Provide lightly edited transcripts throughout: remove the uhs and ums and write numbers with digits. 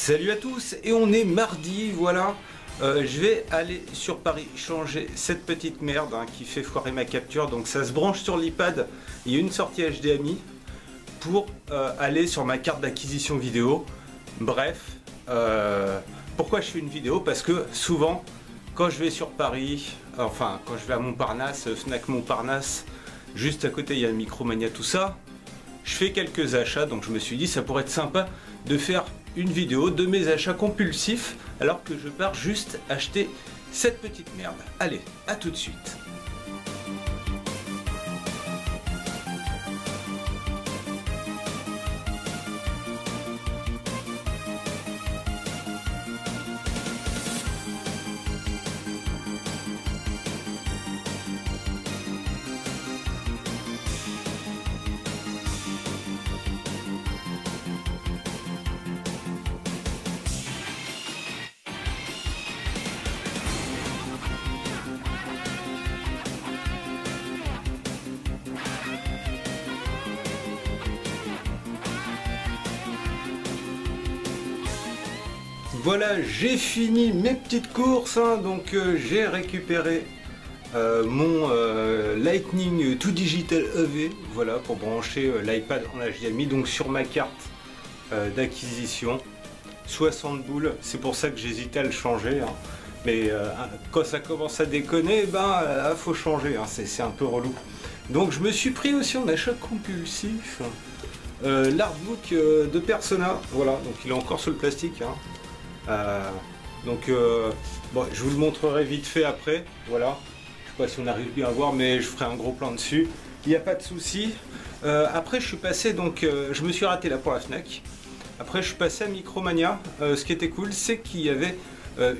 Salut à tous, et on est mardi, voilà. Je vais aller sur Paris changer cette petite merde qui fait foirer ma capture. Donc ça se branche sur l'iPad, il y a une sortie HDMI pour aller sur ma carte d'acquisition vidéo. Bref, pourquoi je fais une vidéo? Parce que souvent, quand je vais sur Paris, enfin quand je vais à Montparnasse, Fnac Montparnasse, juste à côté il y a le Micromania, tout ça, je fais quelques achats. Donc je me suis dit ça pourrait être sympa de faire une vidéo de mes achats compulsifs alors que je pars juste acheter cette petite merde. Allez, à tout de suite. Voilà, j'ai fini mes petites courses, donc j'ai récupéré mon Lightning to Digital EV, voilà, pour brancher l'iPad en HDMI, donc sur ma carte d'acquisition, 60 boules, c'est pour ça que j'hésitais à le changer, mais quand ça commence à déconner, faut changer, c'est un peu relou. Donc je me suis pris aussi en achat compulsif l'artbook de Persona, voilà, donc il est encore sur le plastique, bon, je vous le montrerai vite fait après, voilà. Je sais pas si on arrive bien à voir, mais je ferai un gros plan dessus, il n'y a pas de souci. Après je suis passé, donc je me suis raté là pour la Fnac. Après je suis passé à Micromania. Ce qui était cool, c'est qu'il y avait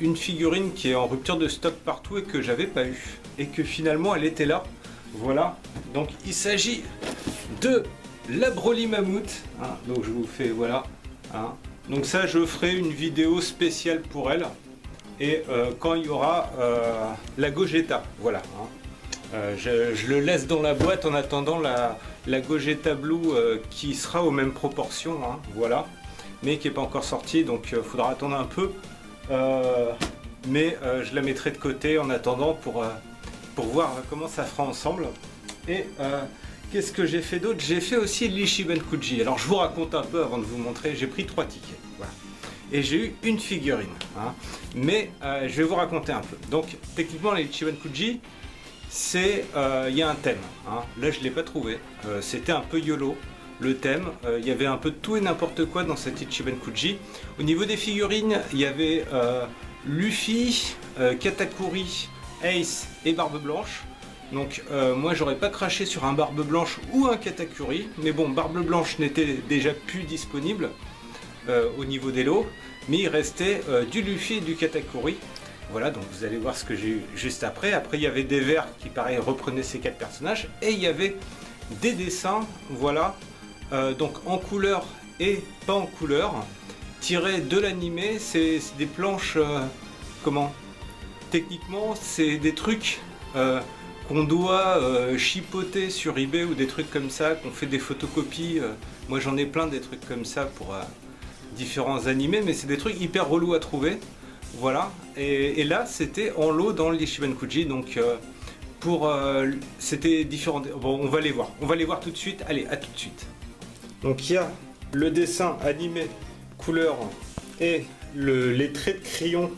une figurine qui est en rupture de stock partout et que j'avais pas eu, et que finalement elle était là, voilà. Donc il s'agit de la Broly Mammouth, donc je vous fais, voilà, donc ça, je ferai une vidéo spéciale pour elle, et quand il y aura la Gogeta, voilà. Je le laisse dans la boîte en attendant la Gogeta Blue qui sera aux mêmes proportions, voilà, mais qui n'est pas encore sortie, donc il faudra attendre un peu, mais je la mettrai de côté en attendant pour voir comment ça fera ensemble. Et qu'est-ce que j'ai fait d'autre? J'ai fait aussi l'Ichiban Kuji. Alors je vous raconte un peu avant de vous montrer. J'ai pris 3 tickets, voilà. Et j'ai eu une figurine, mais je vais vous raconter un peu. Donc techniquement l'Ichiban Kuji, c'est il y a un thème, là je ne l'ai pas trouvé, c'était un peu YOLO le thème, il y avait un peu de tout et n'importe quoi dans cet Ichiban Kuji. Au niveau des figurines, il y avait Luffy, Katakuri, Ace et Barbe Blanche. Donc moi j'aurais pas craché sur un Barbe Blanche ou un Katakuri, mais bon, Barbe Blanche n'était déjà plus disponible au niveau des lots, mais il restait du Luffy et du Katakuri. Voilà, donc vous allez voir ce que j'ai eu juste après. Après il y avait des vers qui pareil reprenaient ces 4 personnages, et il y avait des dessins, voilà, donc en couleur et pas en couleur, tirés de l'animé. C'est des planches, comment, techniquement c'est des trucs qu'on doit chipoter sur eBay ou des trucs comme ça, qu'on fait des photocopies. Moi j'en ai plein des trucs comme ça pour différents animés, mais c'est des trucs hyper relous à trouver, voilà. Et là c'était en lot dans l'Ichiban Kuji, donc c'était différent. Bon, on va les voir tout de suite. Allez, à tout de suite. Donc il y a le dessin animé couleur et les traits de crayon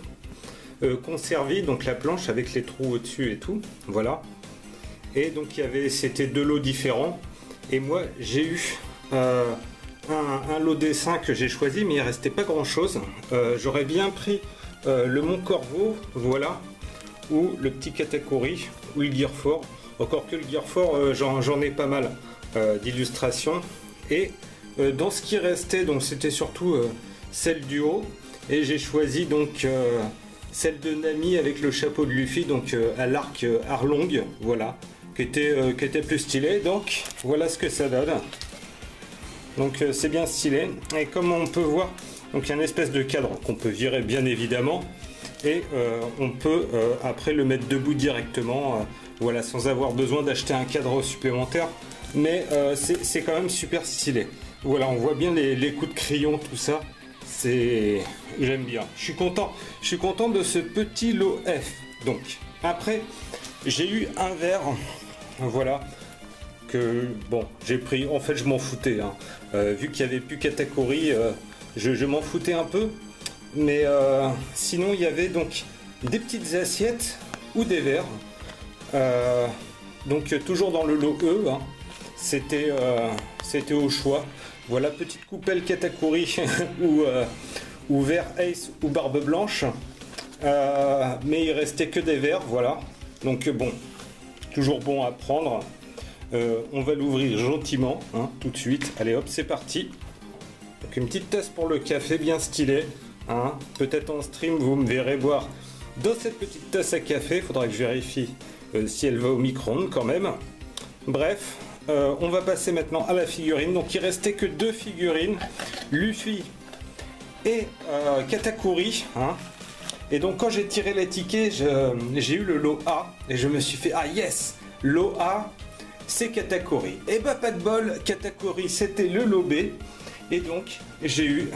conservé, donc la planche avec les trous au-dessus et tout, voilà. Et donc c'était 2 lots différents, et moi j'ai eu un lot dessin que j'ai choisi, mais il restait pas grand chose. J'aurais bien pris le Mont Corvo, voilà, ou le petit Katakuri, ou le Gear 4, encore que le Gear 4 j'en ai pas mal d'illustrations. Et dans ce qui restait, donc c'était surtout celle du haut, et j'ai choisi donc celle de Nami avec le chapeau de Luffy, donc à l'arc Arlong, voilà, qui était plus stylé. Donc voilà ce que ça donne. Donc c'est bien stylé, et comme on peut voir, donc il y a une espèce de cadre qu'on peut virer bien évidemment, et on peut après le mettre debout directement, voilà, sans avoir besoin d'acheter un cadre supplémentaire. Mais c'est quand même super stylé. Voilà, on voit bien les coups de crayon, tout ça. j'aime bien. Je suis content de ce petit lot F. Donc après, j'ai eu un verre, voilà, que bon, j'ai pris. En fait, je m'en foutais, hein. Vu qu'il n'y avait plus Katakuri, je m'en foutais un peu. Mais sinon, il y avait donc des petites assiettes ou des verres. Donc toujours dans le lot E, hein. C'était au choix. Voilà, petite coupelle Katakuri ou verre Ace ou barbe blanche. Mais il restait que des verres, voilà. Donc bon, toujours bon à prendre. On va l'ouvrir gentiment, hein, tout de suite. Allez hop, c'est parti. Donc une petite tasse pour le café bien stylée, hein. Peut-être en stream vous me verrez boire dans cette petite tasse à café. Il faudra que je vérifie si elle va au micro-ondes quand même. Bref, on va passer maintenant à la figurine. Donc il restait que deux figurines, Luffy et Katakuri, hein. Et donc quand j'ai tiré les tickets, j'ai eu le lot A et je me suis fait ah yes, lot A c'est Katakuri. Et bah pas de bol, Katakuri c'était le lot B et donc j'ai eu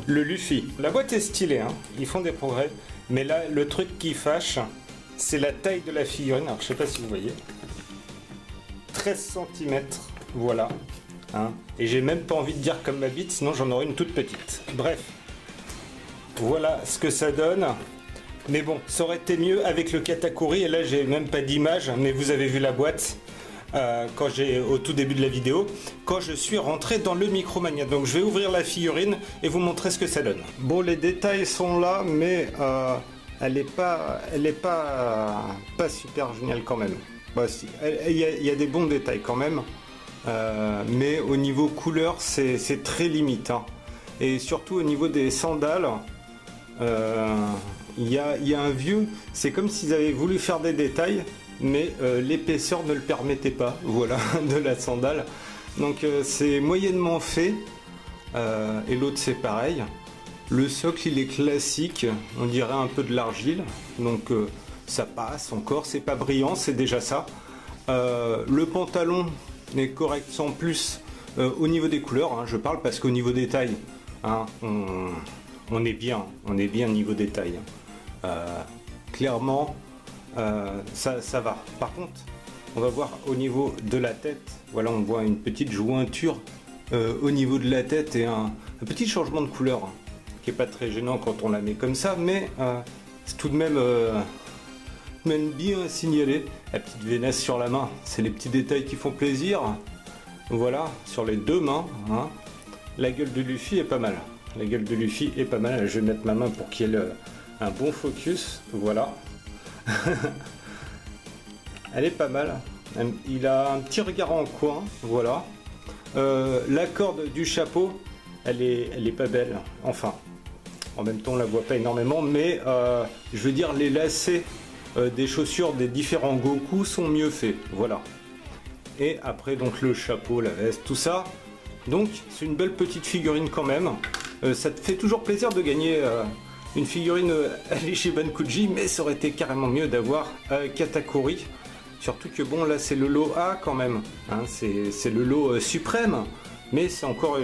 le Luffy. La boîte est stylée, hein. Ils font des progrès, mais là le truc qui fâche c'est la taille de la figurine. Alors je sais pas si vous voyez, 13 cm, voilà, hein. Et j'ai même pas envie de dire comme ma bite, sinon j'en aurais une toute petite. Bref, voilà ce que ça donne. Mais bon, ça aurait été mieux avec le Katakuri. Et là j'ai même pas d'image, mais vous avez vu la boîte quand au tout début de la vidéo, quand je suis rentré dans le Micromania. Donc je vais ouvrir la figurine et vous montrer ce que ça donne. Bon, les détails sont là, mais elle est pas super géniale quand même. Bah, si, il y a des bons détails quand même, mais au niveau couleur c'est très limite, hein. Et surtout au niveau des sandales, il y a un vieux, c'est comme s'ils avaient voulu faire des détails, mais l'épaisseur ne le permettait pas, voilà, de la sandale. Donc c'est moyennement fait, et l'autre c'est pareil. Le socle il est classique, on dirait un peu de l'argile, donc ça passe encore, c'est pas brillant, c'est déjà ça. Le pantalon est correct sans plus au niveau des couleurs, hein, je parle parce qu'au niveau détail, hein, on est bien niveau détail, hein. Clairement ça va. Par contre on va voir au niveau de la tête, voilà, on voit une petite jointure au niveau de la tête et un petit changement de couleur, hein, qui est pas très gênant quand on la met comme ça, mais c'est tout de même bien signalé. La petite vénasse sur la main, c'est les petits détails qui font plaisir. Voilà, sur les deux mains, hein. La gueule de Luffy est pas mal. La gueule de Luffy est pas mal. Je vais mettre ma main pour qu'il y ait un bon focus. Voilà. Elle est pas mal. Il a un petit regard en coin. Voilà. La corde du chapeau, elle est pas belle. Enfin, en même temps on la voit pas énormément, mais je veux dire les lacets des chaussures des différents Goku sont mieux faits. Voilà. Et après donc le chapeau, la veste, tout ça. Donc c'est une belle petite figurine quand même. Ça te fait toujours plaisir de gagner une figurine Ichiban Kuji, mais ça aurait été carrément mieux d'avoir Katakuri. Surtout que bon, là c'est le lot A quand même, hein, c'est le lot suprême, mais c'est encore,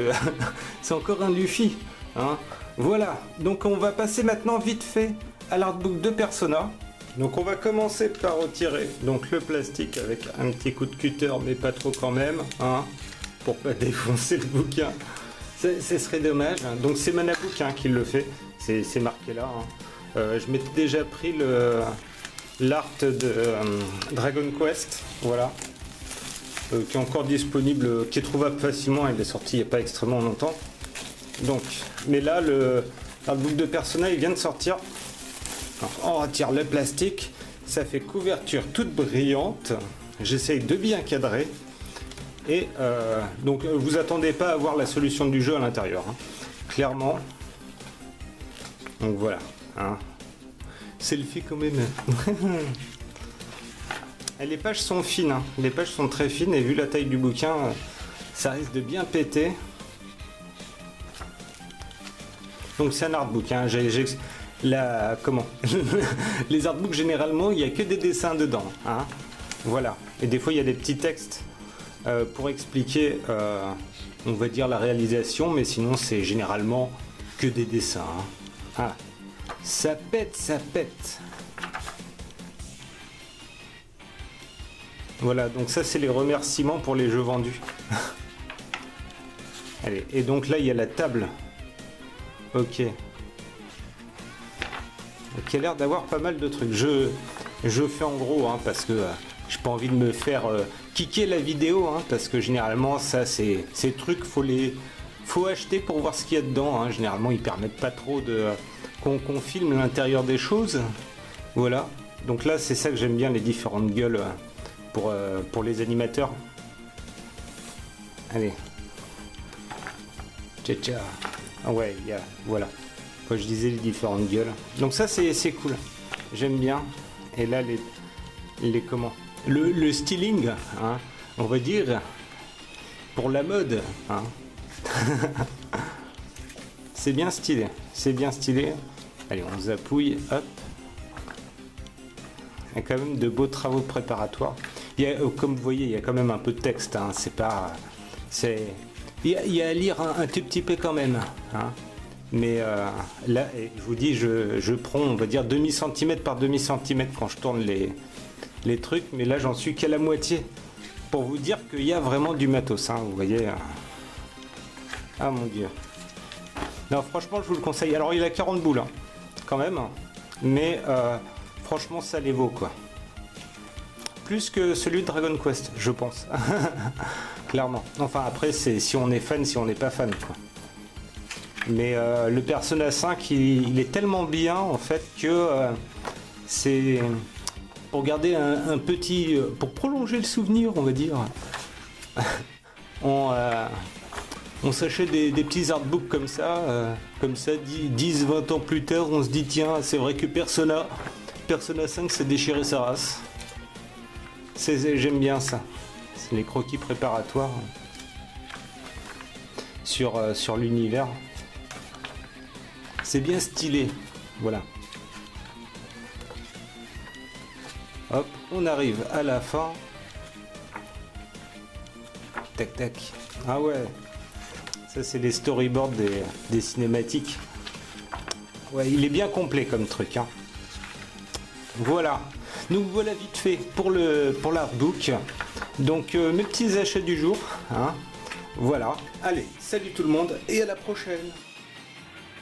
c'est encore un Luffy, hein. Voilà, donc on va passer maintenant vite fait à l'artbook de Persona. Donc on va commencer par retirer donc le plastique avec un petit coup de cutter, mais pas trop quand même, hein, pour pas défoncer le bouquin. Ce serait dommage, hein. Donc c'est Manabook, hein, qui le fait, c'est marqué là, hein. Je m'étais déjà pris l'art de Dragon Quest, voilà, qui est encore disponible, qui est trouvable facilement. Il est sorti il n'y a pas extrêmement longtemps. Donc, mais là l'artbook de Persona il vient de sortir. Alors, on retire le plastique, ça fait couverture toute brillante. J'essaye de bien cadrer. Et donc vous attendez pas à voir la solution du jeu à l'intérieur, hein, clairement. Donc voilà, hein. Selfie quand même. Et les pages sont fines, hein. Les pages sont très fines et vu la taille du bouquin, ça risque de bien péter. Donc c'est un artbook, hein. Comment les artbooks généralement il n'y a que des dessins dedans, hein. Voilà. Et des fois il y a des petits textes pour expliquer on va dire la réalisation, mais sinon c'est généralement que des dessins. Hein. Ah, ça pète, ça pète. Voilà, donc ça c'est les remerciements pour les jeux vendus. Allez, et donc là il y a la table. Ok. Qui a l'air d'avoir pas mal de trucs. Je fais en gros, hein, parce que j'ai pas envie de me faire kicker la vidéo, hein, parce que généralement ça c'est ces trucs faut acheter pour voir ce qu'il y a dedans. Hein. Généralement ils permettent pas trop de qu'on filme l'intérieur des choses. Voilà. Donc là c'est ça que j'aime bien, les différentes gueules pour les animateurs. Allez. Tcha-tcha. Ah ouais, voilà. Quand je disais les différentes gueules. Donc ça c'est cool. J'aime bien. Et là les comment le styling, hein, on va dire, pour la mode. Hein. C'est bien stylé. C'est bien stylé. Allez, on zapouille. Hop. Il y a quand même de beaux travaux préparatoires. Il y a, comme vous voyez, il y a quand même un peu de texte. Hein. C'est pas... Il y a à lire un tout petit peu quand même. Hein. Mais là, je vous dis, je prends, on va dire, demi-centimètre par demi-centimètre quand je tourne les trucs. Mais là, j'en suis qu'à la moitié. Pour vous dire qu'il y a vraiment du matos. Hein, vous voyez. Ah mon Dieu. Non, franchement, je vous le conseille. Alors, il a 40 boules, hein, quand même. Mais franchement, ça les vaut, quoi. Plus que celui de Dragon Quest, je pense. Clairement. Enfin, après, c'est si on est fan, si on n'est pas fan, quoi. Mais le Persona 5, il est tellement bien, en fait, que c'est... Pour garder un petit... pour prolonger le souvenir, on va dire. On s'achète des petits artbooks comme ça 10-20 ans plus tard, on se dit tiens, c'est vrai que Persona 5 s'est déchiré sa race. J'aime bien ça. C'est les croquis préparatoires sur l'univers. C'est bien stylé. Voilà. Hop, on arrive à la fin. Tac tac. Ah ouais. Ça c'est les storyboards des cinématiques. Ouais, il est bien complet comme truc. Hein. Voilà. Donc voilà vite fait pour l'artbook. Donc mes petits achats du jour. Hein. Voilà. Allez, salut tout le monde et à la prochaine.